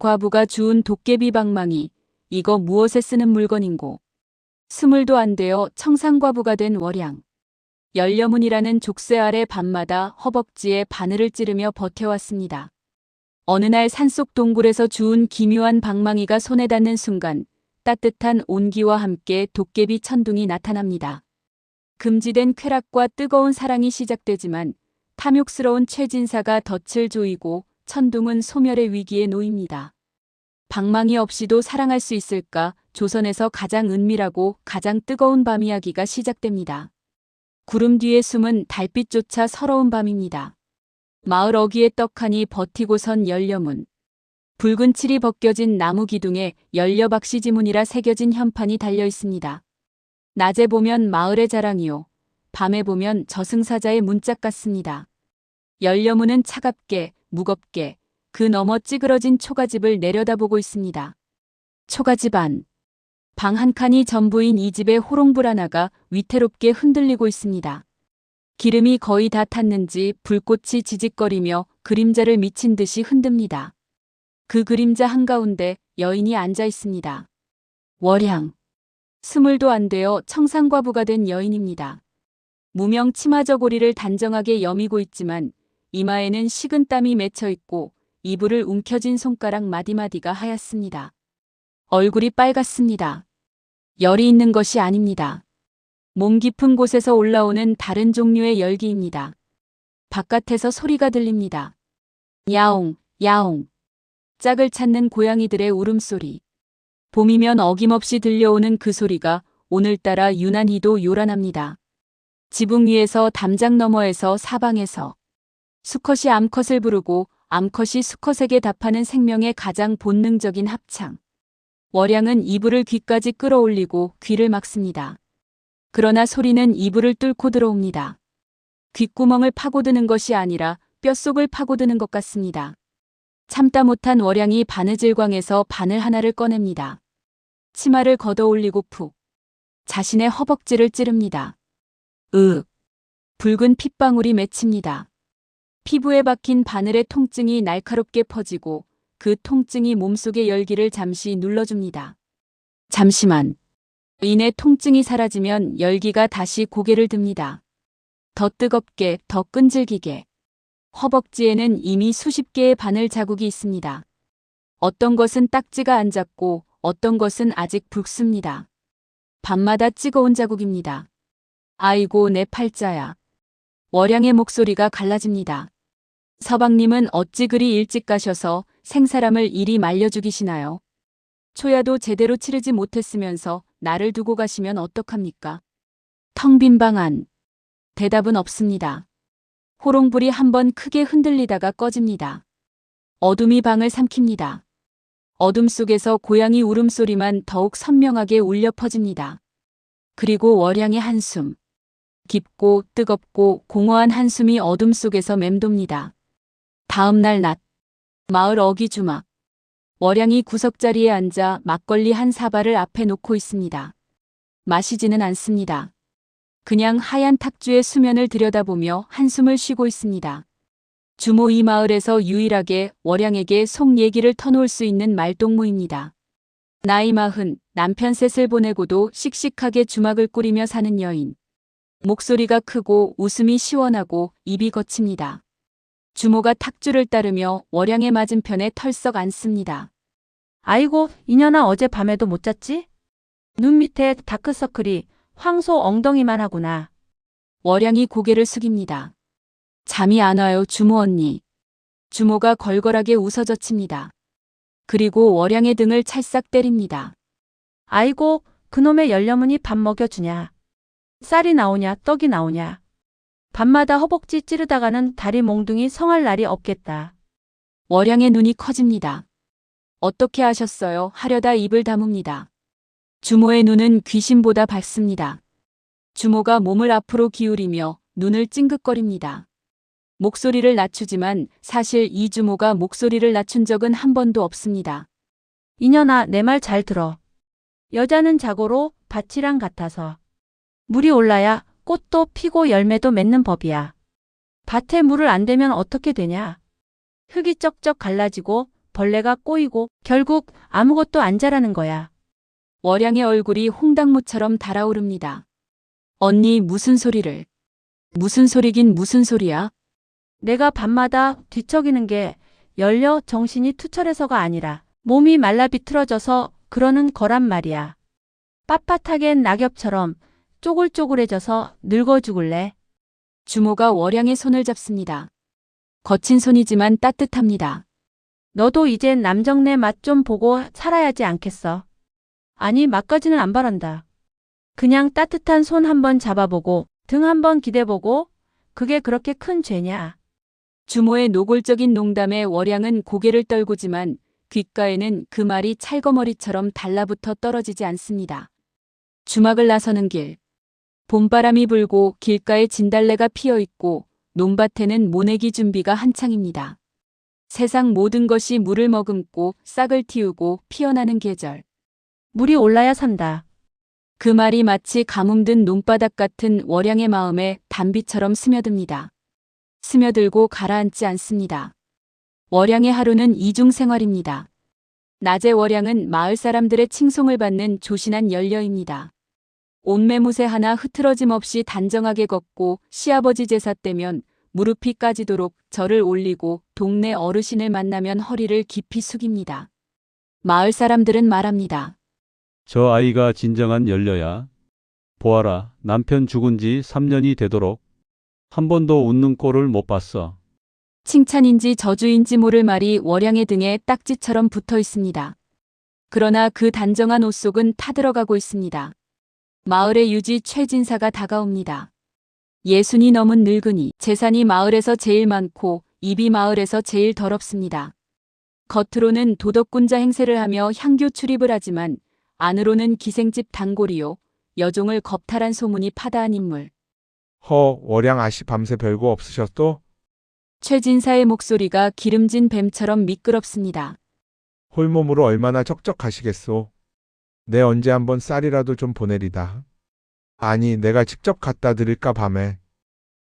과부가 주운 도깨비 방망이, 이거 무엇에 쓰는 물건인고. 스물도 안 되어 청산과부가 된 월양. 열려문이라는 족쇄 아래 밤마다 허벅지에 바늘을 찌르며 버텨왔습니다. 어느 날 산속 동굴에서 주운 기묘한 방망이가 손에 닿는 순간 따뜻한 온기와 함께 도깨비 천둥이 나타납니다. 금지된 쾌락과 뜨거운 사랑이 시작되지만 탐욕스러운 최진사가 덫을 조이고 천둥은 소멸의 위기에 놓입니다. 방망이 없이도 사랑할 수 있을까? 조선에서 가장 은밀하고 가장 뜨거운 밤 이야기가 시작됩니다. 구름 뒤에 숨은 달빛조차 서러운 밤입니다. 마을 어귀에 떡하니 버티고 선 열려문. 붉은 칠이 벗겨진 나무 기둥에 열려박시지문이라 새겨진 현판이 달려 있습니다. 낮에 보면 마을의 자랑이요. 밤에 보면 저승사자의 문짝 같습니다. 열려문은 차갑게, 무겁게 그 너머 찌그러진 초가집을 내려다보고 있습니다. 초가집 안. 방 한 칸이 전부인 이 집의 호롱불 하나가 위태롭게 흔들리고 있습니다. 기름이 거의 다 탔는지 불꽃이 지직거리며 그림자를 미친 듯이 흔듭니다. 그 그림자 한가운데 여인이 앉아 있습니다. 월향. 스물도 안 되어 청산과부가 된 여인입니다. 무명 치마저고리를 단정하게 여미고 있지만 이마에는 식은 땀이 맺혀 있고 이불을 움켜쥔 손가락 마디마디가 하얗습니다. 얼굴이 빨갛습니다. 열이 있는 것이 아닙니다. 몸 깊은 곳에서 올라오는 다른 종류의 열기입니다. 바깥에서 소리가 들립니다. 야옹, 야옹. 짝을 찾는 고양이들의 울음소리. 봄이면 어김없이 들려오는 그 소리가 오늘따라 유난히도 요란합니다. 지붕 위에서 담장 너머에서 사방에서 수컷이 암컷을 부르고 암컷이 수컷에게 답하는 생명의 가장 본능적인 합창. 월양은 이불을 귀까지 끌어올리고 귀를 막습니다. 그러나 소리는 이불을 뚫고 들어옵니다. 귓구멍을 파고드는 것이 아니라 뼛속을 파고드는 것 같습니다. 참다 못한 월양이 바느질광에서 바늘 하나를 꺼냅니다. 치마를 걷어올리고 푹 자신의 허벅지를 찌릅니다. 으윽. 붉은 핏방울이 맺힙니다. 피부에 박힌 바늘의 통증이 날카롭게 퍼지고 그 통증이 몸속의 열기를 잠시 눌러줍니다. 잠시만. 이내 통증이 사라지면 열기가 다시 고개를 듭니다. 더 뜨겁게, 더 끈질기게. 허벅지에는 이미 수십 개의 바늘 자국이 있습니다. 어떤 것은 딱지가 안 잡고 어떤 것은 아직 붉습니다. 밤마다 찍어온 자국입니다. 아이고 내 팔자야. 월양의 목소리가 갈라집니다. 서방님은 어찌 그리 일찍 가셔서 생사람을 이리 말려 죽이시나요? 초야도 제대로 치르지 못했으면서 나를 두고 가시면 어떡합니까? 텅 빈 방 안. 대답은 없습니다. 호롱불이 한번 크게 흔들리다가 꺼집니다. 어둠이 방을 삼킵니다. 어둠 속에서 고양이 울음소리만 더욱 선명하게 울려 퍼집니다. 그리고 월양의 한숨. 깊고 뜨겁고 공허한 한숨이 어둠 속에서 맴돕니다. 다음 날 낮. 마을 어귀 주막. 월양이 구석자리에 앉아 막걸리 한 사발을 앞에 놓고 있습니다. 마시지는 않습니다. 그냥 하얀 탁주의 수면을 들여다보며 한숨을 쉬고 있습니다. 주모 이 마을에서 유일하게 월양에게 속 얘기를 터놓을 수 있는 말동무입니다. 나이 40, 남편 셋을 보내고도 씩씩하게 주막을 꾸리며 사는 여인. 목소리가 크고 웃음이 시원하고 입이 거칩니다. 주모가 탁주를 따르며 월양의 맞은편에 털썩 앉습니다. 아이고, 이년아 어제 밤에도 못 잤지? 눈 밑에 다크서클이 황소 엉덩이만 하구나. 월양이 고개를 숙입니다. 잠이 안 와요, 주모 언니. 주모가 걸걸하게 웃어젖힙니다. 그리고 월양의 등을 찰싹 때립니다. 아이고, 그놈의 열려문이 밥 먹여주냐. 쌀이 나오냐, 떡이 나오냐. 밤마다 허벅지 찌르다가는 다리 몽둥이 성할 날이 없겠다. 월양의 눈이 커집니다. 어떻게 하셨어요? 하려다 입을 다뭅니다. 주모의 눈은 귀신보다 밝습니다. 주모가 몸을 앞으로 기울이며 눈을 찡긋거립니다. 목소리를 낮추지만 사실 이 주모가 목소리를 낮춘 적은 한 번도 없습니다. 이년아, 내 말 잘 들어. 여자는 자고로 밭이랑 같아서 물이 올라야 꽃도 피고 열매도 맺는 법이야. 밭에 물을 안 대면 어떻게 되냐? 흙이 쩍쩍 갈라지고 벌레가 꼬이고 결국 아무것도 안 자라는 거야. 월양의 얼굴이 홍당무처럼 달아오릅니다. 언니 무슨 소리를? 무슨 소리긴 무슨 소리야? 내가 밤마다 뒤척이는 게 열려 정신이 투철해서가 아니라 몸이 말라 비틀어져서 그러는 거란 말이야. 빳빳하게 낙엽처럼 쪼글쪼글해져서 늙어 죽을래. 주모가 월양의 손을 잡습니다. 거친 손이지만 따뜻합니다. 너도 이젠 남정네 맛 좀 보고 살아야지 않겠어. 아니, 맛까지는 안 바란다. 그냥 따뜻한 손 한번 잡아보고 등 한번 기대보고 그게 그렇게 큰 죄냐. 주모의 노골적인 농담에 월양은 고개를 떨구지만 귓가에는 그 말이 찰거머리처럼 달라붙어 떨어지지 않습니다. 주막을 나서는 길. 봄바람이 불고 길가에 진달래가 피어 있고 논밭에는 모내기 준비가 한창입니다. 세상 모든 것이 물을 머금고 싹을 틔우고 피어나는 계절. 물이 올라야 산다. 그 말이 마치 가뭄든 논바닥 같은 월양의 마음에 단비처럼 스며듭니다. 스며들고 가라앉지 않습니다. 월양의 하루는 이중생활입니다. 낮에 월양은 마을 사람들의 칭송을 받는 조신한 연려입니다. 옷매무새 하나 흐트러짐 없이 단정하게 걷고 시아버지 제사 때면 무릎이 까지도록 절을 올리고 동네 어르신을 만나면 허리를 깊이 숙입니다. 마을 사람들은 말합니다. 저 아이가 진정한 연려야. 보아라, 남편 죽은 지 3년이 되도록 한 번도 웃는 꼴을 못 봤어. 칭찬인지 저주인지 모를 말이 월양의 등에 딱지처럼 붙어 있습니다. 그러나 그 단정한 옷 속은 타들어가고 있습니다. 마을의 유지 최진사가 다가옵니다. 60이 넘은 늙은이, 재산이 마을에서 제일 많고 입이 마을에서 제일 더럽습니다. 겉으로는 도덕군자 행세를 하며 향교 출입을 하지만 안으로는 기생집 단골이요, 여종을 겁탈한 소문이 파다한 인물. 월양 아씨 밤새 별거 없으셨또? 최진사의 목소리가 기름진 뱀처럼 미끄럽습니다. 홀몸으로 얼마나 척척하시겠소? 내 언제 한번 쌀이라도 좀 보내리다. 아니, 내가 직접 갖다 드릴까 밤에.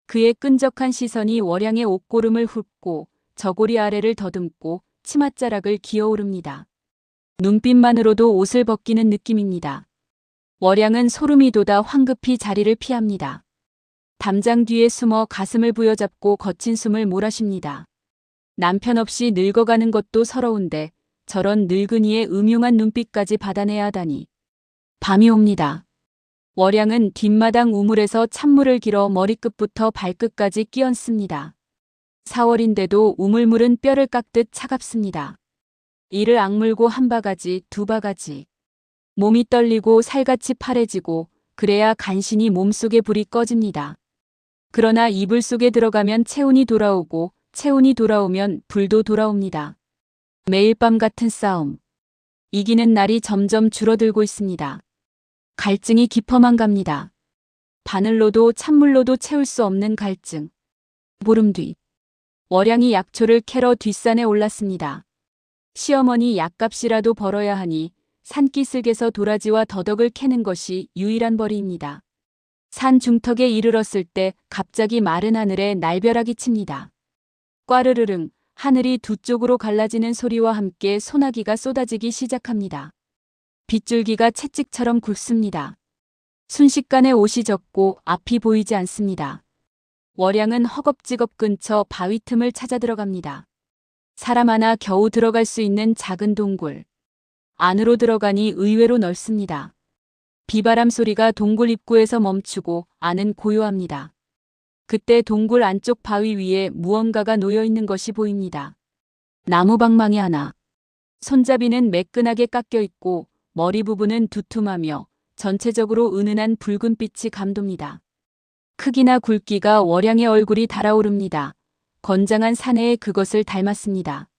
그의 끈적한 시선이 월양의 옷고름을 훑고 저고리 아래를 더듬고 치맛자락을 기어오릅니다. 눈빛만으로도 옷을 벗기는 느낌입니다. 월양은 소름이 돋아 황급히 자리를 피합니다. 담장 뒤에 숨어 가슴을 부여잡고 거친 숨을 몰아쉽니다. 남편 없이 늙어가는 것도 서러운데 저런 늙은이의 음흉한 눈빛까지 받아내야 하다니. 밤이 옵니다. 월양은 뒷마당 우물에서 찬물을 길어 머리끝부터 발끝까지 끼얹습니다. 4월인데도 우물물은 뼈를 깎듯 차갑습니다. 이를 악물고 한 바가지, 두 바가지. 몸이 떨리고 살같이 파래지고 그래야 간신히 몸속의 불이 꺼집니다. 그러나 이불 속에 들어가면 체온이 돌아오고 체온이 돌아오면 불도 돌아옵니다. 매일 밤 같은 싸움. 이기는 날이 점점 줄어들고 있습니다. 갈증이 깊어만 갑니다. 바늘로도 찬물로도 채울 수 없는 갈증. 보름 뒤. 월양이 약초를 캐러 뒷산에 올랐습니다. 시어머니 약값이라도 벌어야 하니 산기슭에서 도라지와 더덕을 캐는 것이 유일한 벌이입니다. 산 중턱에 이르렀을 때 갑자기 마른 하늘에 날벼락이 칩니다. 꽈르르릉 하늘이 두 쪽으로 갈라지는 소리와 함께 소나기가 쏟아지기 시작합니다. 빗줄기가 채찍처럼 굵습니다. 순식간에 옷이 젖고 앞이 보이지 않습니다. 월양은 허겁지겁 근처 바위 틈을 찾아 들어갑니다. 사람 하나 겨우 들어갈 수 있는 작은 동굴. 안으로 들어가니 의외로 넓습니다. 비바람 소리가 동굴 입구에서 멈추고 안은 고요합니다. 그때 동굴 안쪽 바위 위에 무언가가 놓여 있는 것이 보입니다. 나무 방망이 하나. 손잡이는 매끈하게 깎여 있고 머리 부분은 두툼하며 전체적으로 은은한 붉은 빛이 감돕니다. 크기나 굵기가 월양의 얼굴이 달아오릅니다. 건장한 사내의 그것을 닮았습니다.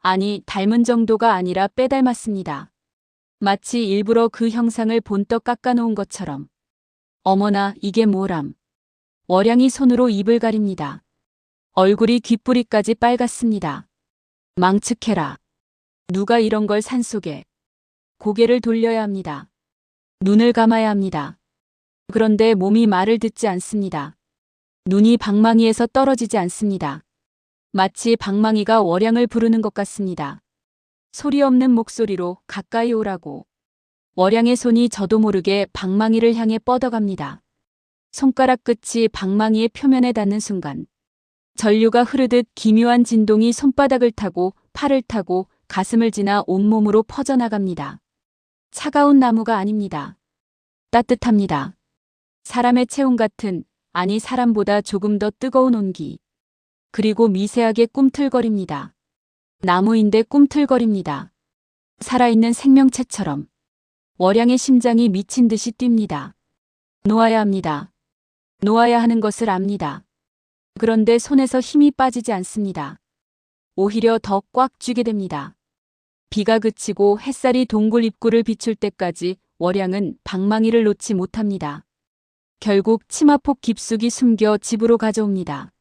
아니, 닮은 정도가 아니라 빼닮았습니다. 마치 일부러 그 형상을 본떡 깎아놓은 것처럼. 어머나, 이게 뭐람. 월양이 손으로 입을 가립니다. 얼굴이 귓부리까지 빨갛습니다. 망측해라. 누가 이런 걸 산속에. 고개를 돌려야 합니다. 눈을 감아야 합니다. 그런데 몸이 말을 듣지 않습니다. 눈이 방망이에서 떨어지지 않습니다. 마치 방망이가 월양을 부르는 것 같습니다. 소리 없는 목소리로 가까이 오라고. 월양의 손이 저도 모르게 방망이를 향해 뻗어갑니다. 손가락 끝이 방망이의 표면에 닿는 순간 전류가 흐르듯 기묘한 진동이 손바닥을 타고 팔을 타고 가슴을 지나 온몸으로 퍼져나갑니다. 차가운 나무가 아닙니다. 따뜻합니다. 사람의 체온 같은, 아니 사람보다 조금 더 뜨거운 온기. 그리고 미세하게 꿈틀거립니다. 나무인데 꿈틀거립니다. 살아있는 생명체처럼. 월양의 심장이 미친 듯이 뜁니다. 놓아야 합니다. 놓아야 하는 것을 압니다. 그런데 손에서 힘이 빠지지 않습니다. 오히려 더 꽉 쥐게 됩니다. 비가 그치고 햇살이 동굴 입구를 비출 때까지 월양은 방망이를 놓지 못합니다. 결국 치마폭 깊숙이 숨겨 집으로 가져옵니다.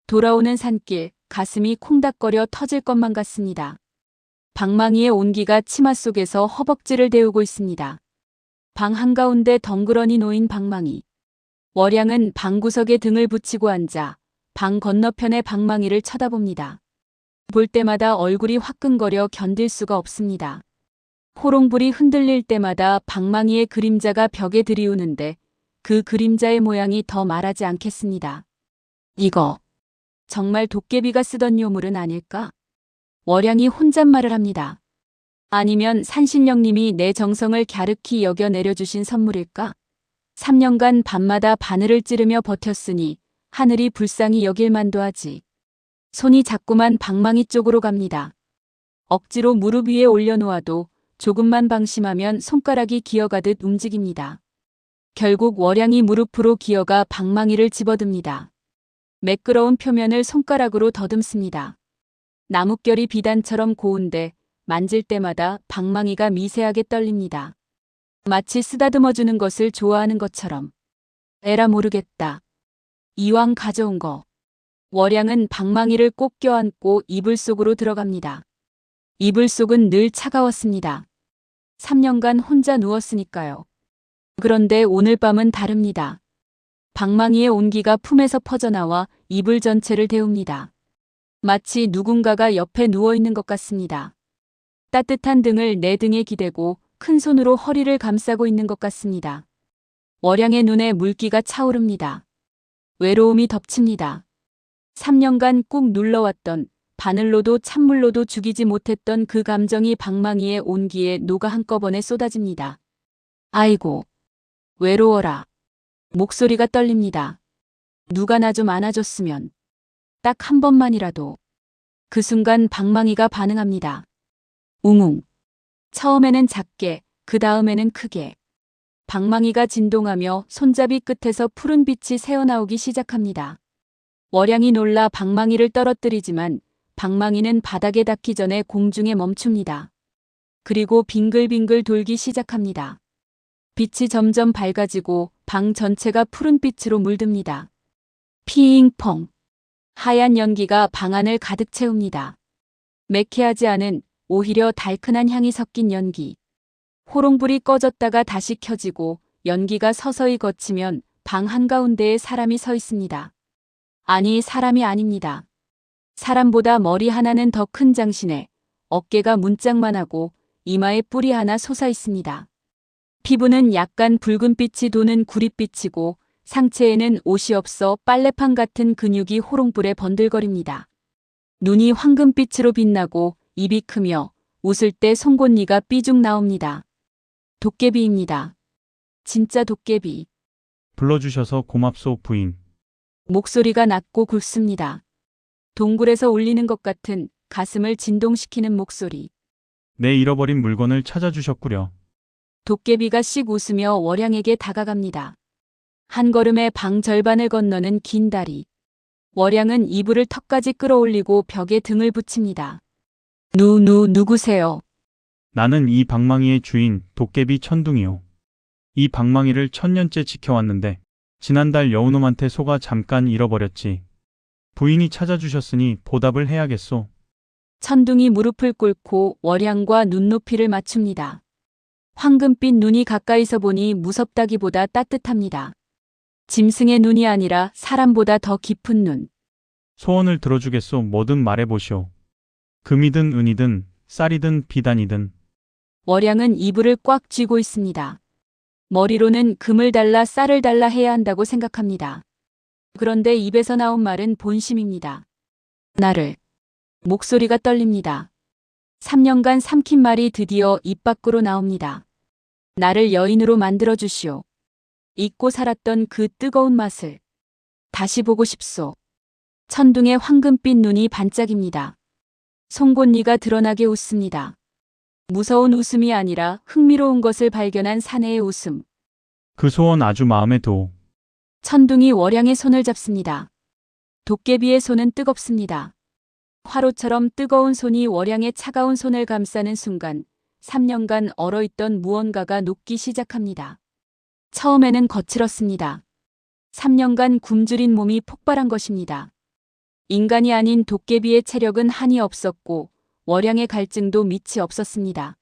돌아오는 산길, 가슴이 콩닥거려 터질 것만 같습니다. 방망이의 온기가 치마 속에서 허벅지를 데우고 있습니다. 방 한가운데 덩그러니 놓인 방망이. 월양은 방구석에 등을 붙이고 앉아 방 건너편의 방망이를 쳐다봅니다. 볼 때마다 얼굴이 화끈거려 견딜 수가 없습니다. 호롱불이 흔들릴 때마다 방망이의 그림자가 벽에 들이우는데 그 그림자의 모양이 더 말하지 않겠습니다. 이거 정말 도깨비가 쓰던 요물은 아닐까? 월양이 혼잣말을 합니다. 아니면 산신령님이 내 정성을 갸륵히 여겨 내려주신 선물일까? 3년간 밤마다 바늘을 찌르며 버텼으니 하늘이 불쌍히 여길 만도 하지. 손이 자꾸만 방망이 쪽으로 갑니다. 억지로 무릎 위에 올려놓아도 조금만 방심하면 손가락이 기어가듯 움직입니다. 결국 월양이 무릎으로 기어가 방망이를 집어듭니다. 매끄러운 표면을 손가락으로 더듬습니다. 나뭇결이 비단처럼 고운데 만질 때마다 방망이가 미세하게 떨립니다. 마치 쓰다듬어주는 것을 좋아하는 것처럼. 에라 모르겠다. 이왕 가져온 거. 월양은 방망이를 꼭 껴안고 이불 속으로 들어갑니다. 이불 속은 늘 차가웠습니다. 3년간 혼자 누웠으니까요. 그런데 오늘 밤은 다릅니다. 방망이의 온기가 품에서 퍼져나와 이불 전체를 데웁니다. 마치 누군가가 옆에 누워있는 것 같습니다. 따뜻한 등을 내 등에 기대고 큰 손으로 허리를 감싸고 있는 것 같습니다. 월양의 눈에 물기가 차오릅니다. 외로움이 덮칩니다. 3년간 꾹 눌러왔던, 바늘로도 찬물로도 죽이지 못했던 그 감정이 방망이의 온기에 녹아 한꺼번에 쏟아집니다. 아이고, 외로워라. 목소리가 떨립니다. 누가 나 좀 안아줬으면. 딱 한 번만이라도. 그 순간 방망이가 반응합니다. 웅웅. 처음에는 작게, 그 다음에는 크게. 방망이가 진동하며 손잡이 끝에서 푸른 빛이 새어나오기 시작합니다. 월양이 놀라 방망이를 떨어뜨리지만 방망이는 바닥에 닿기 전에 공중에 멈춥니다. 그리고 빙글빙글 돌기 시작합니다. 빛이 점점 밝아지고 방 전체가 푸른 빛으로 물듭니다. 피잉펑. 하얀 연기가 방 안을 가득 채웁니다. 매캐하지 않은, 오히려 달큰한 향이 섞인 연기. 호롱불이 꺼졌다가 다시 켜지고 연기가 서서히 거치면 방 한가운데에 사람이 서 있습니다. 아니, 사람이 아닙니다. 사람보다 머리 하나는 더 큰 장신에 어깨가 문짝만하고 이마에 뿔이 하나 솟아 있습니다. 피부는 약간 붉은빛이 도는 구릿빛이고 상체에는 옷이 없어 빨래판 같은 근육이 호롱불에 번들거립니다. 눈이 황금빛으로 빛나고 입이 크며 웃을 때 송곳니가 삐죽 나옵니다. 도깨비입니다. 진짜 도깨비. 불러주셔서 고맙소 부인. 목소리가 낮고 굵습니다. 동굴에서 울리는 것 같은 가슴을 진동시키는 목소리. 내 잃어버린 물건을 찾아주셨구려. 도깨비가 씩 웃으며 월양에게 다가갑니다. 한 걸음에 방 절반을 건너는 긴 다리. 월양은 이불을 턱까지 끌어올리고 벽에 등을 붙입니다. 누구세요? 나는 이 방망이의 주인 도깨비 천둥이요. 이 방망이를 1000년째 지켜왔는데 지난달 여우놈한테 속아 잠깐 잃어버렸지. 부인이 찾아주셨으니 보답을 해야겠소. 천둥이 무릎을 꿇고 월양과 눈높이를 맞춥니다. 황금빛 눈이 가까이서 보니 무섭다기보다 따뜻합니다. 짐승의 눈이 아니라 사람보다 더 깊은 눈. 소원을 들어주겠소. 뭐든 말해보시오. 금이든 은이든 쌀이든 비단이든. 월양은 이불을 꽉 쥐고 있습니다. 머리로는 금을 달라 쌀을 달라 해야 한다고 생각합니다. 그런데 입에서 나온 말은 본심입니다. 나를. 목소리가 떨립니다. 3년간 삼킨 말이 드디어 입 밖으로 나옵니다. 나를 여인으로 만들어 주시오. 잊고 살았던 그 뜨거운 맛을 다시 보고 싶소. 천둥의 황금빛 눈이 반짝입니다. 송곳니가 드러나게 웃습니다. 무서운 웃음이 아니라 흥미로운 것을 발견한 사내의 웃음. 그 소원 아주 마음에 도. 천둥이 월양의 손을 잡습니다. 도깨비의 손은 뜨겁습니다. 화로처럼 뜨거운 손이 월양의 차가운 손을 감싸는 순간 3년간 얼어있던 무언가가 녹기 시작합니다. 처음에는 거칠었습니다. 3년간 굶주린 몸이 폭발한 것입니다. 인간이 아닌 도깨비의 체력은 한이 없었고 월양의 갈증도 밑이 없었습니다.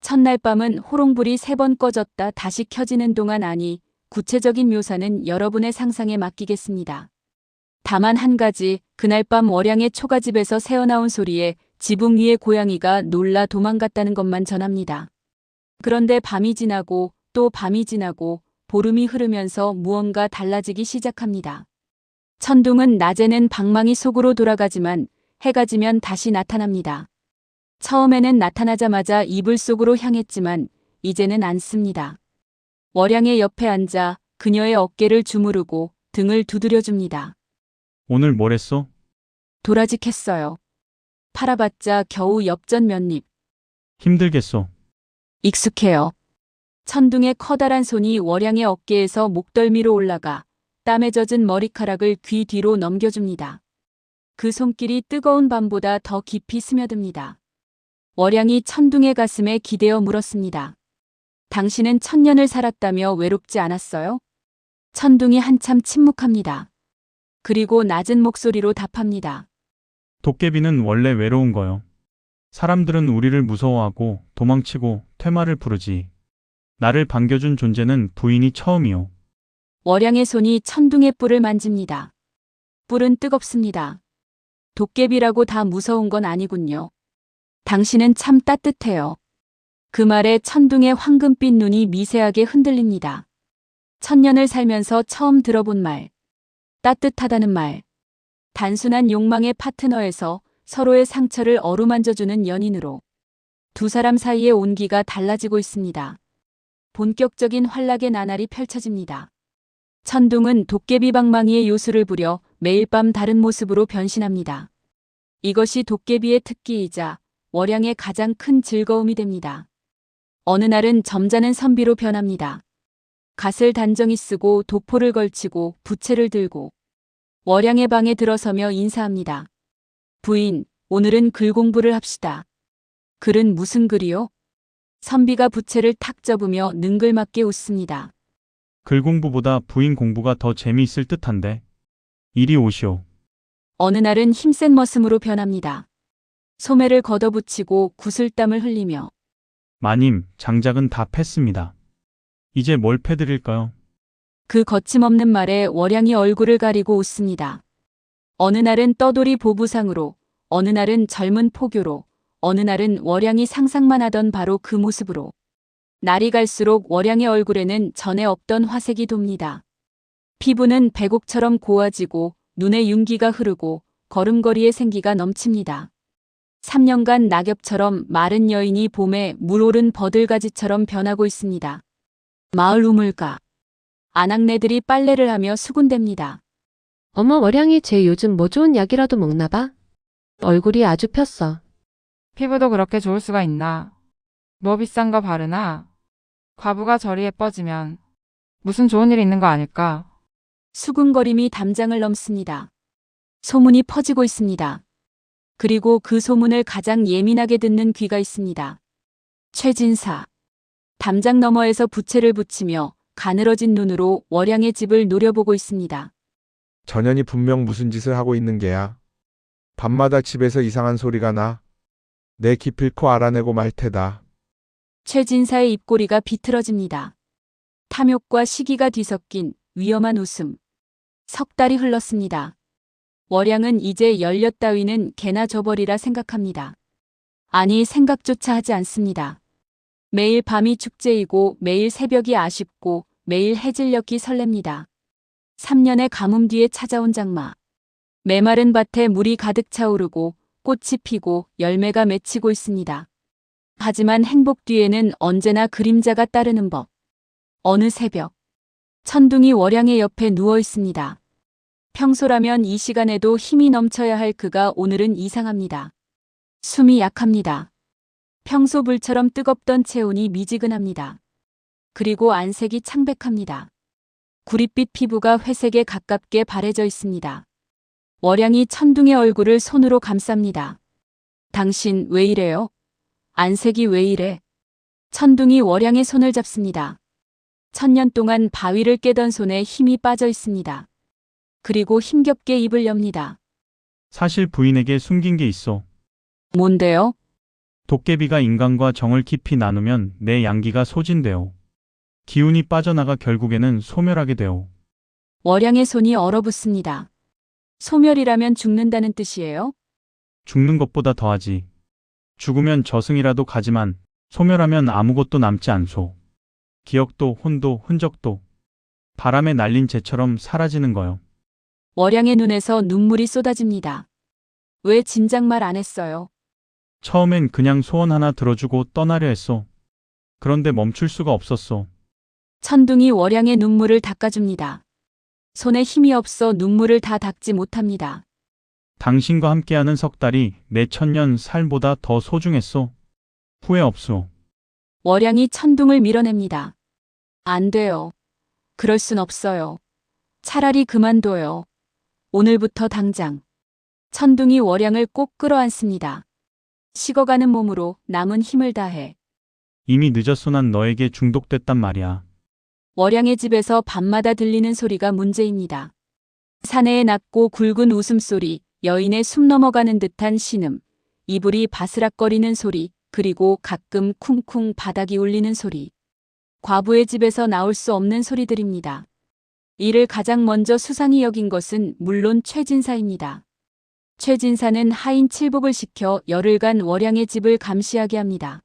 첫날 밤은 호롱불이 3번 꺼졌다 다시 켜지는 동안 아니 구체적인 묘사는 여러분의 상상에 맡기겠습니다. 다만 한 가지, 그날 밤 월양의 초가집에서 새어나온 소리에 지붕 위의 고양이가 놀라 도망갔다는 것만 전합니다. 그런데 밤이 지나고 또 밤이 지나고 보름이 흐르면서 무언가 달라지기 시작합니다. 천둥은 낮에는 방망이 속으로 돌아가지만 해가 지면 다시 나타납니다. 처음에는 나타나자마자 이불 속으로 향했지만 이제는 않습니다. 월양의 옆에 앉아 그녀의 어깨를 주무르고 등을 두드려줍니다. 오늘 뭘 했어? 도라직했어요. 팔아봤자 겨우 엽전 몇 입. 힘들겠어. 익숙해요. 천둥의 커다란 손이 월양의 어깨에서 목덜미로 올라가 땀에 젖은 머리카락을 귀 뒤로 넘겨줍니다. 그 손길이 뜨거운 밤보다 더 깊이 스며듭니다. 월양이 천둥의 가슴에 기대어 물었습니다. 당신은 1000년을 살았다며 외롭지 않았어요? 천둥이 한참 침묵합니다. 그리고 낮은 목소리로 답합니다. 도깨비는 원래 외로운 거요. 사람들은 우리를 무서워하고 도망치고 퇴마를 부르지. 나를 반겨준 존재는 부인이 처음이요. 월양의 손이 천둥의 뿔을 만집니다. 뿔은 뜨겁습니다. 도깨비라고 다 무서운 건 아니군요. 당신은 참 따뜻해요. 그 말에 천둥의 황금빛 눈이 미세하게 흔들립니다. 1000년을 살면서 처음 들어본 말. 따뜻하다는 말. 단순한 욕망의 파트너에서 서로의 상처를 어루만져주는 연인으로 두 사람 사이의 온기가 달라지고 있습니다. 본격적인 환락의 나날이 펼쳐집니다. 천둥은 도깨비 방망이의 요술을 부려 매일 밤 다른 모습으로 변신합니다. 이것이 도깨비의 특기이자 월양의 가장 큰 즐거움이 됩니다. 어느 날은 점잖은 선비로 변합니다. 갓을 단정히 쓰고 도포를 걸치고 부채를 들고 월양의 방에 들어서며 인사합니다. 부인, 오늘은 글 공부를 합시다. 글은 무슨 글이요? 선비가 부채를 탁 접으며 능글맞게 웃습니다. 글 공부보다 부인 공부가 더 재미있을 듯한데. 이리 오시오. 어느 날은 힘센 머슴으로 변합니다. 소매를 걷어붙이고 구슬땀을 흘리며 마님, 장작은 다 팼습니다. 이제 뭘 패드릴까요? 그 거침없는 말에 월양이 얼굴을 가리고 웃습니다. 어느 날은 떠돌이 보부상으로, 어느 날은 젊은 포교로, 어느 날은 월양이 상상만 하던 바로 그 모습으로. 날이 갈수록 월양의 얼굴에는 전에 없던 화색이 돕니다. 피부는 백옥처럼 고와지고 눈에 윤기가 흐르고 걸음걸이에 생기가 넘칩니다. 3년간 낙엽처럼 마른 여인이 봄에 물 오른 버들가지처럼 변하고 있습니다. 마을 우물가. 아낙네들이 빨래를 하며 수군댑니다. 어머, 월양이 쟤 요즘 뭐 좋은 약이라도 먹나 봐. 얼굴이 아주 폈어. 피부도 그렇게 좋을 수가 있나? 뭐 비싼 거 바르나? 과부가 저리 예뻐지면 무슨 좋은 일이 있는 거 아닐까? 수군거림이 담장을 넘습니다. 소문이 퍼지고 있습니다. 그리고 그 소문을 가장 예민하게 듣는 귀가 있습니다. 최진사. 담장 너머에서 부채를 붙이며 가늘어진 눈으로 월양의 집을 노려보고 있습니다. 전현이 분명 무슨 짓을 하고 있는 게야. 밤마다 집에서 이상한 소리가 나. 내 기필코 알아내고 말 테다. 최진사의 입꼬리가 비틀어집니다. 탐욕과 시기가 뒤섞인 위험한 웃음. 석 달이 흘렀습니다. 월양은 이제 열엿 따위는 개나 줘버리라 생각합니다. 아니 생각조차 하지 않습니다. 매일 밤이 축제이고 매일 새벽이 아쉽고 매일 해질녘이 설렙니다. 3년의 가뭄 뒤에 찾아온 장마. 메마른 밭에 물이 가득 차오르고 꽃이 피고 열매가 맺히고 있습니다. 하지만 행복 뒤에는 언제나 그림자가 따르는 법. 어느 새벽, 천둥이 월양의 옆에 누워 있습니다. 평소라면 이 시간에도 힘이 넘쳐야 할 그가 오늘은 이상합니다. 숨이 약합니다. 평소 불처럼 뜨겁던 체온이 미지근합니다. 그리고 안색이 창백합니다. 구릿빛 피부가 회색에 가깝게 바래져 있습니다. 월양이 천둥의 얼굴을 손으로 감쌉니다. 당신 왜 이래요? 안색이 왜 이래? 천둥이 월양의 손을 잡습니다. 1000년 동안 바위를 깨던 손에 힘이 빠져 있습니다. 그리고 힘겹게 입을 엽니다. 사실 부인에게 숨긴 게 있어. 뭔데요? 도깨비가 인간과 정을 깊이 나누면 내 양기가 소진되어. 기운이 빠져나가 결국에는 소멸하게 되어. 월양의 손이 얼어붙습니다. 소멸이라면 죽는다는 뜻이에요? 죽는 것보다 더하지. 죽으면 저승이라도 가지만 소멸하면 아무것도 남지 않소. 기억도 혼도 흔적도 바람에 날린 재처럼 사라지는 거요. 월양의 눈에서 눈물이 쏟아집니다. 왜 진작 말 안 했어요? 처음엔 그냥 소원 하나 들어주고 떠나려 했소. 그런데 멈출 수가 없었소. 천둥이 월양의 눈물을 닦아줍니다. 손에 힘이 없어 눈물을 다 닦지 못합니다. 당신과 함께하는 석 달이 내 1000년 삶보다 더 소중했소. 후회 없소. 월양이 천둥을 밀어냅니다. 안 돼요. 그럴 순 없어요. 차라리 그만둬요. 오늘부터 당장. 천둥이 월양을 꼭 끌어안습니다. 식어가는 몸으로 남은 힘을 다해. 이미 늦었소. 난 너에게 중독됐단 말이야. 월양의 집에서 밤마다 들리는 소리가 문제입니다. 사내의 낮고 굵은 웃음소리, 여인의 숨 넘어가는 듯한 신음, 이불이 바스락거리는 소리, 그리고 가끔 쿵쿵 바닥이 울리는 소리. 과부의 집에서 나올 수 없는 소리들입니다. 이를 가장 먼저 수상히 여긴 것은 물론 최진사입니다. 최진사는 하인 칠복을 시켜 열흘간 월양의 집을 감시하게 합니다.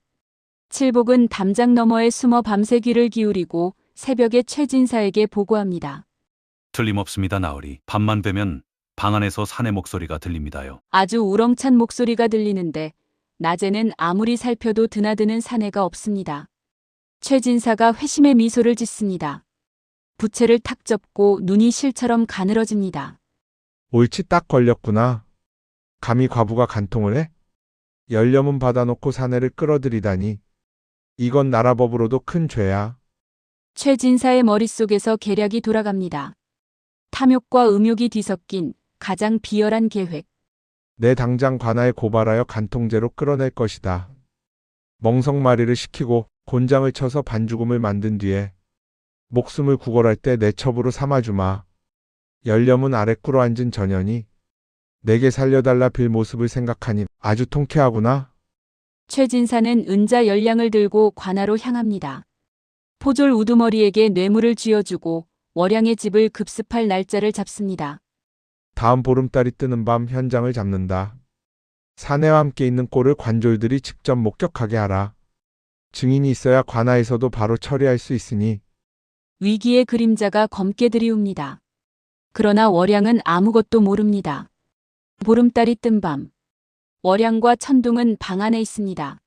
칠복은 담장 너머에 숨어 밤새 귀를 기울이고 새벽에 최진사에게 보고합니다. 틀림없습니다, 나으리. 밤만 되면 방 안에서 사내 목소리가 들립니다요. 아주 우렁찬 목소리가 들리는데 낮에는 아무리 살펴도 드나드는 사내가 없습니다. 최진사가 회심의 미소를 짓습니다. 부채를 탁 접고 눈이 실처럼 가늘어집니다. 옳지 딱 걸렸구나. 감히 과부가 간통을 해? 열려문 받아놓고 사내를 끌어들이다니. 이건 나라 법으로도 큰 죄야. 최진사의 머릿속에서 계략이 돌아갑니다. 탐욕과 음욕이 뒤섞인 가장 비열한 계획. 내 당장 관아에 고발하여 간통죄로 끌어낼 것이다. 멍석마리를 시키고 곤장을 쳐서 반죽음을 만든 뒤에 목숨을 구걸할 때 내 첩으로 삼아주마. 열려문 아래 꿇어앉은 전현이 내게 살려달라 빌 모습을 생각하니 아주 통쾌하구나. 최진사는 은자 10량을 들고 관아로 향합니다. 포졸 우두머리에게 뇌물을 쥐어주고 월양의 집을 급습할 날짜를 잡습니다. 다음 보름달이 뜨는 밤 현장을 잡는다. 사내와 함께 있는 꼴을 관졸들이 직접 목격하게 하라. 증인이 있어야 관아에서도 바로 처리할 수 있으니. 위기의 그림자가 검게 들이웁니다. 그러나 월양은 아무것도 모릅니다. 보름달이 뜬 밤, 월양과 천둥은 방 안에 있습니다.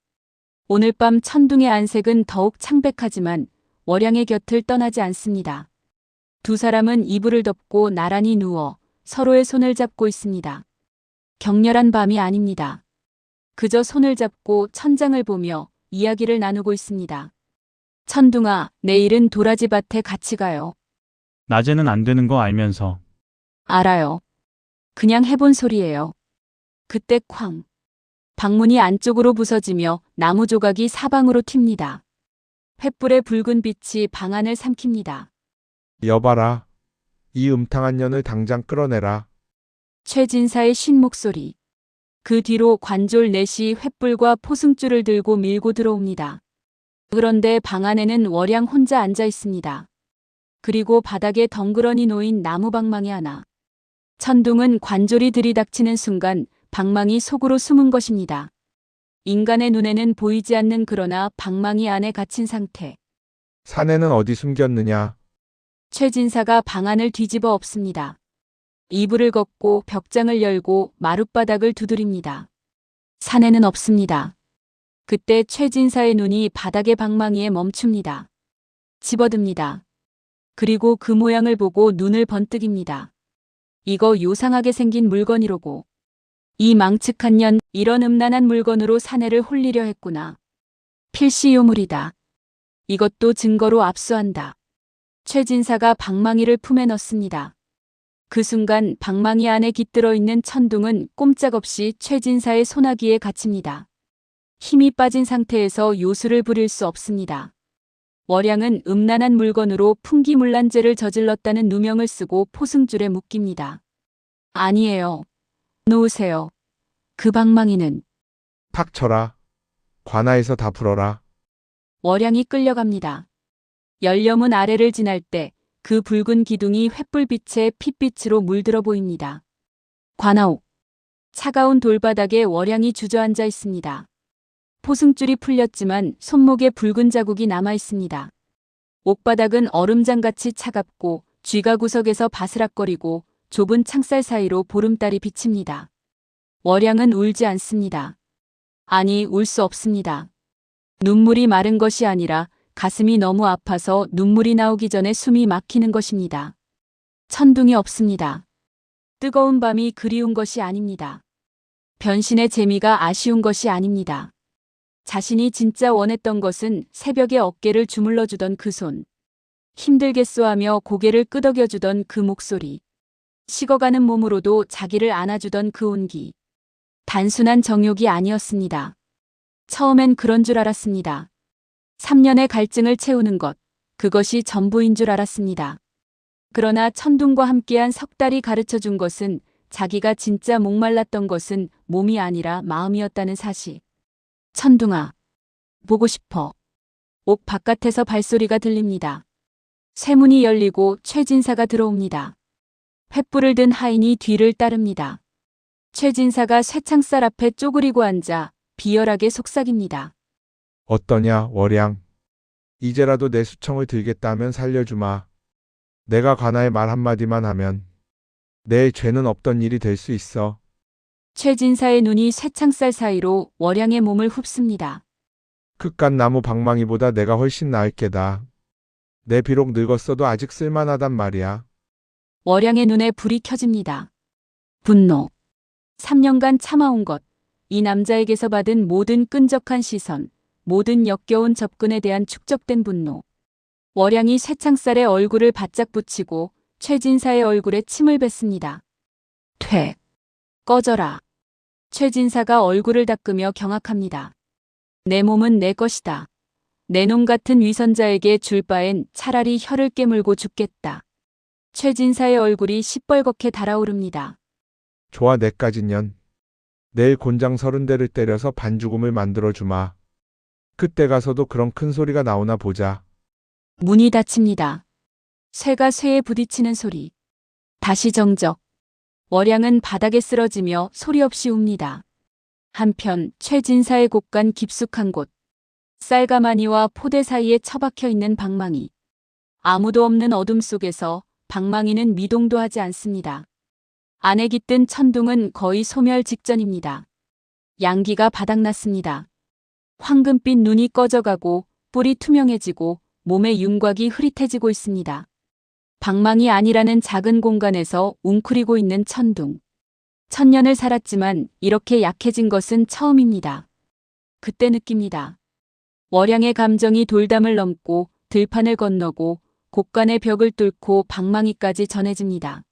오늘 밤 천둥의 안색은 더욱 창백하지만 월양의 곁을 떠나지 않습니다. 두 사람은 이불을 덮고 나란히 누워 서로의 손을 잡고 있습니다. 격렬한 밤이 아닙니다. 그저 손을 잡고 천장을 보며 이야기를 나누고 있습니다. 천둥아, 내일은 도라지 밭에 같이 가요. 낮에는 안 되는 거 알면서. 알아요. 그냥 해본 소리예요. 그때 쾅. 방문이 안쪽으로 부서지며 나무 조각이 사방으로 튑니다. 횃불의 붉은 빛이 방 안을 삼킵니다. 여봐라. 이 음탕한 년을 당장 끌어내라. 최진사의 쉰 목소리. 그 뒤로 관졸 넷이 횃불과 포승줄을 들고 밀고 들어옵니다. 그런데 방 안에는 월양 혼자 앉아 있습니다. 그리고 바닥에 덩그러니 놓인 나무 방망이 하나. 천둥은 관졸이 들이닥치는 순간 방망이 속으로 숨은 것입니다. 인간의 눈에는 보이지 않는 그러나 방망이 안에 갇힌 상태. 사내는 어디 숨겼느냐? 최진사가 방안을 뒤집어 엎습니다. 이불을 걷고 벽장을 열고 마룻바닥을 두드립니다. 사내는 없습니다. 그때 최진사의 눈이 바닥의 방망이에 멈춥니다. 집어듭니다. 그리고 그 모양을 보고 눈을 번뜩입니다. 이거 요상하게 생긴 물건이로고. 이 망측한 년, 이런 음란한 물건으로 사내를 홀리려 했구나. 필시요물이다. 이것도 증거로 압수한다. 최진사가 방망이를 품에 넣습니다. 그 순간 방망이 안에 깃들어 있는 천둥은 꼼짝없이 최진사의 소나기에 갇힙니다. 힘이 빠진 상태에서 요술을 부릴 수 없습니다. 월양은 음란한 물건으로 풍기문란죄를 저질렀다는 누명을 쓰고 포승줄에 묶입니다. 아니에요. 놓으세요. 그 방망이는. 탁 쳐라. 관아에서 다 풀어라. 월양이 끌려갑니다. 연려문 아래를 지날 때 그 붉은 기둥이 횃불빛에 핏빛으로 물들어 보입니다. 관아옥. 차가운 돌바닥에 월양이 주저앉아 있습니다. 포승줄이 풀렸지만 손목에 붉은 자국이 남아 있습니다. 옥바닥은 얼음장같이 차갑고 쥐가 구석에서 바스락거리고 좁은 창살 사이로 보름달이 비칩니다. 월양은 울지 않습니다. 아니, 울 수 없습니다. 눈물이 마른 것이 아니라 가슴이 너무 아파서 눈물이 나오기 전에 숨이 막히는 것입니다. 천둥이 없습니다. 뜨거운 밤이 그리운 것이 아닙니다. 변신의 재미가 아쉬운 것이 아닙니다. 자신이 진짜 원했던 것은 새벽에 어깨를 주물러주던 그 손. 힘들겠소하며 고개를 끄덕여주던 그 목소리. 식어가는 몸으로도 자기를 안아주던 그 온기. 단순한 정욕이 아니었습니다. 처음엔 그런 줄 알았습니다. 3년의 갈증을 채우는 것, 그것이 전부인 줄 알았습니다. 그러나 천둥과 함께한 석 달이 가르쳐준 것은 자기가 진짜 목말랐던 것은 몸이 아니라 마음이었다는 사실. 천둥아, 보고 싶어. 옥 바깥에서 발소리가 들립니다. 쇠문이 열리고 최진사가 들어옵니다. 횃불을 든 하인이 뒤를 따릅니다. 최진사가 쇠창살 앞에 쪼그리고 앉아 비열하게 속삭입니다. 어떠냐, 월양. 이제라도 내 수청을 들겠다면 살려주마. 내가 관아의 말 한마디만 하면 내 죄는 없던 일이 될 수 있어. 최진사의 눈이 쇠창살 사이로 월양의 몸을 흡습니다. 그깟 나무 방망이보다 내가 훨씬 나을 게다. 내 비록 늙었어도 아직 쓸만하단 말이야. 월양의 눈에 불이 켜집니다. 분노. 3년간 참아온 것, 이 남자에게서 받은 모든 끈적한 시선, 모든 역겨운 접근에 대한 축적된 분노. 월양이 쇠창살에 얼굴을 바짝 붙이고 최진사의 얼굴에 침을 뱉습니다. 퇴. 꺼져라. 최진사가 얼굴을 닦으며 경악합니다. 내 몸은 내 것이다. 내 놈 같은 위선자에게 줄 바엔 차라리 혀를 깨물고 죽겠다. 최진사의 얼굴이 시뻘겋게 달아오릅니다. 좋아, 내까지 년. 내일 곤장 30대를 때려서 반죽음을 만들어주마. 그때 가서도 그런 큰 소리가 나오나 보자. 문이 닫힙니다. 쇠가 쇠에 부딪히는 소리. 다시 정적. 월양은 바닥에 쓰러지며 소리 없이 웁니다. 한편 최진사의 곡간 깊숙한 곳. 쌀가마니와 포대 사이에 처박혀 있는 방망이. 아무도 없는 어둠 속에서 방망이는 미동도 하지 않습니다. 안에 깃든 천둥은 거의 소멸 직전입니다. 양기가 바닥났습니다. 황금빛 눈이 꺼져가고 뿔이 투명해지고 몸의 윤곽이 흐릿해지고 있습니다. 방망이 안이라는 작은 공간에서 웅크리고 있는 천둥. 1000년을 살았지만 이렇게 약해진 것은 처음입니다. 그때 느낍니다. 월양의 감정이 돌담을 넘고 들판을 건너고 곡간의 벽을 뚫고 방망이까지 전해집니다.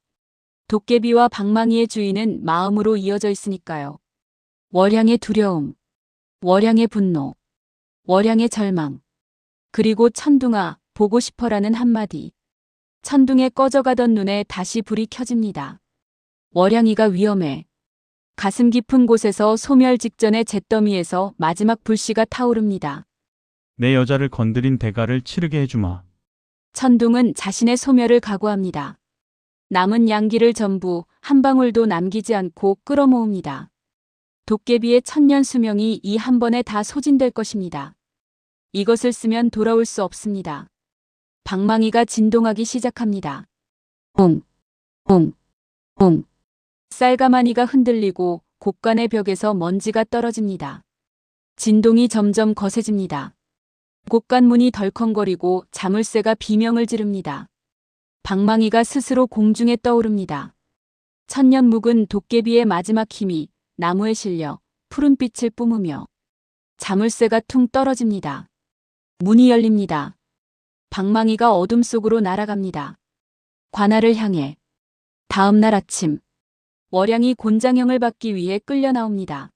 도깨비와 방망이의 주인은 마음으로 이어져 있으니까요. 월양의 두려움, 월양의 분노, 월양의 절망, 그리고 천둥아, 보고 싶어라는 한마디. 천둥에 꺼져가던 눈에 다시 불이 켜집니다. 월양이가 위험해. 가슴 깊은 곳에서 소멸 직전의 잿더미에서 마지막 불씨가 타오릅니다. 내 여자를 건드린 대가를 치르게 해주마. 천둥은 자신의 소멸을 각오합니다. 남은 양기를 전부 한 방울도 남기지 않고 끌어모읍니다. 도깨비의 천년 수명이 이 한 번에 다 소진될 것입니다. 이것을 쓰면 돌아올 수 없습니다. 방망이가 진동하기 시작합니다. 옹, 옹, 옹. 쌀가마니가 흔들리고 곳간의 벽에서 먼지가 떨어집니다. 진동이 점점 거세집니다. 곳간 문이 덜컹거리고 자물쇠가 비명을 지릅니다. 방망이가 스스로 공중에 떠오릅니다. 천년 묵은 도깨비의 마지막 힘이 나무에 실려 푸른빛을 뿜으며 자물쇠가 퉁 떨어집니다. 문이 열립니다. 방망이가 어둠 속으로 날아갑니다. 관아를 향해. 다음 날 아침, 월양이 곤장형을 받기 위해 끌려 나옵니다.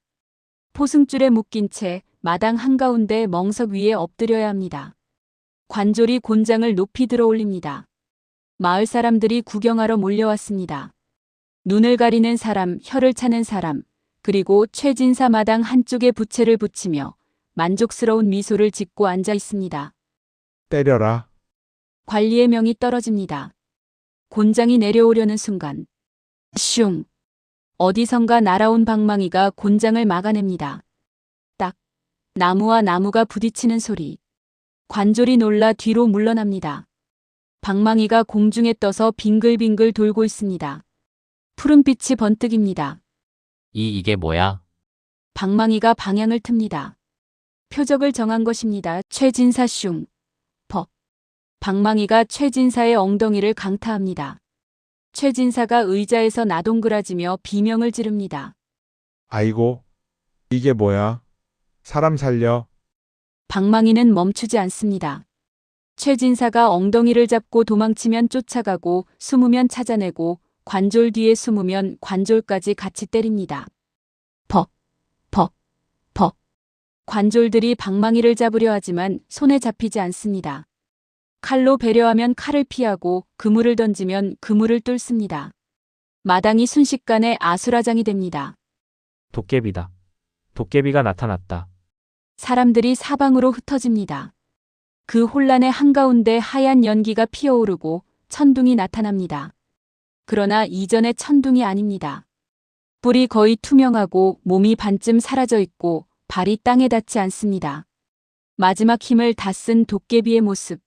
포승줄에 묶인 채 마당 한가운데 멍석 위에 엎드려야 합니다. 관졸이 곤장을 높이 들어 올립니다. 마을 사람들이 구경하러 몰려왔습니다. 눈을 가리는 사람, 혀를 차는 사람, 그리고 최진사 마당 한쪽에 부채를 붙이며 만족스러운 미소를 짓고 앉아 있습니다. 때려라. 관리의 명이 떨어집니다. 곤장이 내려오려는 순간 슝! 어디선가 날아온 방망이가 곤장을 막아냅니다. 딱! 나무와 나무가 부딪히는 소리. 관졸이 놀라 뒤로 물러납니다. 방망이가 공중에 떠서 빙글빙글 돌고 있습니다. 푸른빛이 번뜩입니다. 이게 뭐야? 방망이가 방향을 틉니다. 표적을 정한 것입니다. 최진사 슝! 퍽! 방망이가 최진사의 엉덩이를 강타합니다. 최진사가 의자에서 나동그라지며 비명을 지릅니다. 아이고, 이게 뭐야? 사람 살려. 방망이는 멈추지 않습니다. 최진사가 엉덩이를 잡고 도망치면 쫓아가고 숨으면 찾아내고 관졸 뒤에 숨으면 관졸까지 같이 때립니다. 퍽, 퍽, 퍽. 관졸들이 방망이를 잡으려 하지만 손에 잡히지 않습니다. 칼로 배려하면 칼을 피하고 그물을 던지면 그물을 뚫습니다. 마당이 순식간에 아수라장이 됩니다. 도깨비다. 도깨비가 나타났다. 사람들이 사방으로 흩어집니다. 그 혼란의 한가운데 하얀 연기가 피어오르고 천둥이 나타납니다. 그러나 이전의 천둥이 아닙니다. 뿔이 거의 투명하고 몸이 반쯤 사라져 있고 발이 땅에 닿지 않습니다. 마지막 힘을 다 쓴 도깨비의 모습.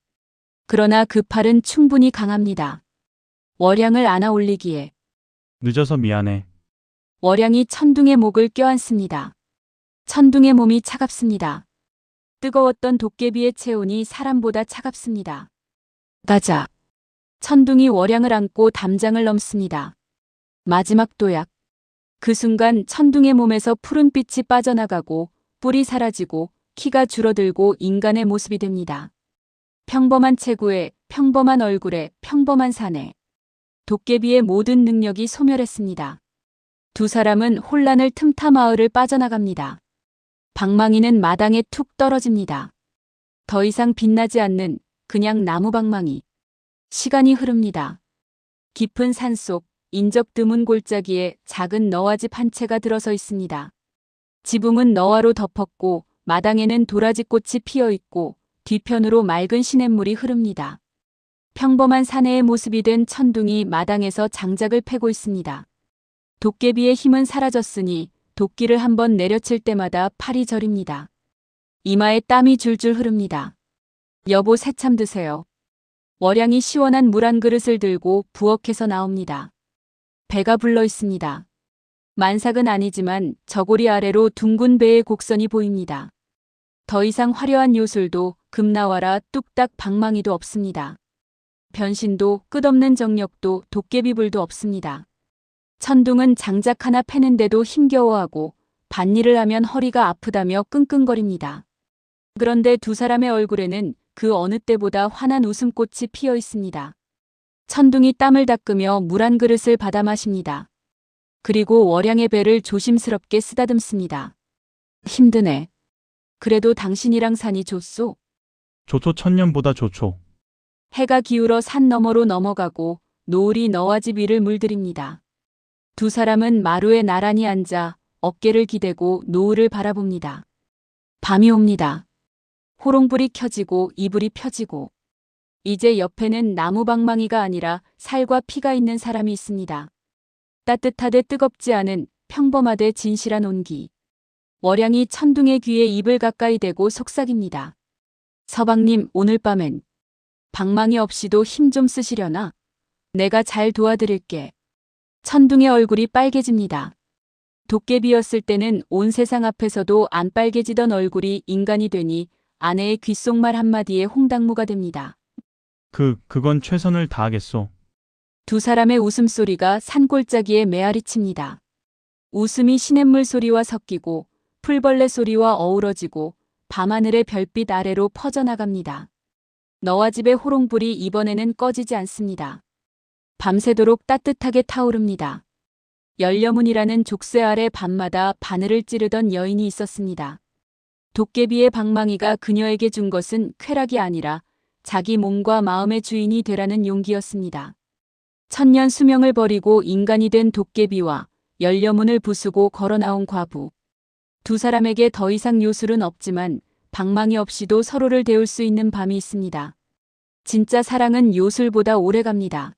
그러나 그 팔은 충분히 강합니다. 월양을 안아 올리기에 늦어서 미안해. 월양이 천둥의 목을 껴안습니다. 천둥의 몸이 차갑습니다. 뜨거웠던 도깨비의 체온이 사람보다 차갑습니다. 가자. 천둥이 월양을 안고 담장을 넘습니다. 마지막 도약. 그 순간 천둥의 몸에서 푸른빛이 빠져나가고 뿔이 사라지고 키가 줄어들고 인간의 모습이 됩니다. 평범한 체구에 평범한 얼굴에 평범한 사내. 도깨비의 모든 능력이 소멸했습니다. 두 사람은 혼란을 틈타 마을을 빠져나갑니다. 방망이는 마당에 툭 떨어집니다. 더 이상 빛나지 않는 그냥 나무 방망이. 시간이 흐릅니다. 깊은 산속 인적 드문 골짜기에 작은 너와집 한 채가 들어서 있습니다. 지붕은 너와로 덮었고 마당에는 도라지꽃이 피어 있고 뒤편으로 맑은 시냇물이 흐릅니다. 평범한 사내의 모습이 된 천둥이 마당에서 장작을 패고 있습니다. 도깨비의 힘은 사라졌으니 도끼를 한번 내려칠 때마다 팔이 저립니다. 이마에 땀이 줄줄 흐릅니다. 여보 새참 드세요. 월양이 시원한 물 한 그릇을 들고 부엌에서 나옵니다. 배가 불러 있습니다. 만삭은 아니지만 저고리 아래로 둥근 배의 곡선이 보입니다. 더 이상 화려한 요술도 금나와라 뚝딱 방망이도 없습니다. 변신도 끝없는 정력도 도깨비불도 없습니다. 천둥은 장작 하나 패는데도 힘겨워하고 밭일을 하면 허리가 아프다며 끙끙거립니다. 그런데 두 사람의 얼굴에는 그 어느 때보다 환한 웃음꽃이 피어 있습니다. 천둥이 땀을 닦으며 물 한 그릇을 받아 마십니다. 그리고 월양의 배를 조심스럽게 쓰다듬습니다. 힘드네. 그래도 당신이랑 사니 좋소. 조초 천년보다 좋초. 해가 기울어 산 너머로 넘어가고 노을이 너와집 위를 물들입니다. 두 사람은 마루에 나란히 앉아 어깨를 기대고 노을을 바라봅니다. 밤이 옵니다. 호롱불이 켜지고 이불이 펴지고 이제 옆에는 나무 방망이가 아니라 살과 피가 있는 사람이 있습니다. 따뜻하되 뜨겁지 않은 평범하되 진실한 온기. 월양이 천둥의 귀에 입을 가까이 대고 속삭입니다. 서방님, 오늘 밤엔 방망이 없이도 힘 좀 쓰시려나? 내가 잘 도와드릴게. 천둥의 얼굴이 빨개집니다. 도깨비였을 때는 온 세상 앞에서도 안 빨개지던 얼굴이 인간이 되니 아내의 귓속말 한마디에 홍당무가 됩니다. 그건 최선을 다하겠소. 두 사람의 웃음소리가 산골짜기에 메아리칩니다. 웃음이 시냇물 소리와 섞이고 풀벌레 소리와 어우러지고 밤하늘의 별빛 아래로 퍼져나갑니다. 너와 집의 호롱불이 이번에는 꺼지지 않습니다. 밤새도록 따뜻하게 타오릅니다. 열려문이라는 족쇄 아래 밤마다 바늘을 찌르던 여인이 있었습니다. 도깨비의 방망이가 그녀에게 준 것은 쾌락이 아니라 자기 몸과 마음의 주인이 되라는 용기였습니다. 천년 수명을 버리고 인간이 된 도깨비와 열려문을 부수고 걸어 나온 과부. 두 사람에게 더 이상 요술은 없지만 방망이 없이도 서로를 데울 수 있는 밤이 있습니다. 진짜 사랑은 요술보다 오래 갑니다.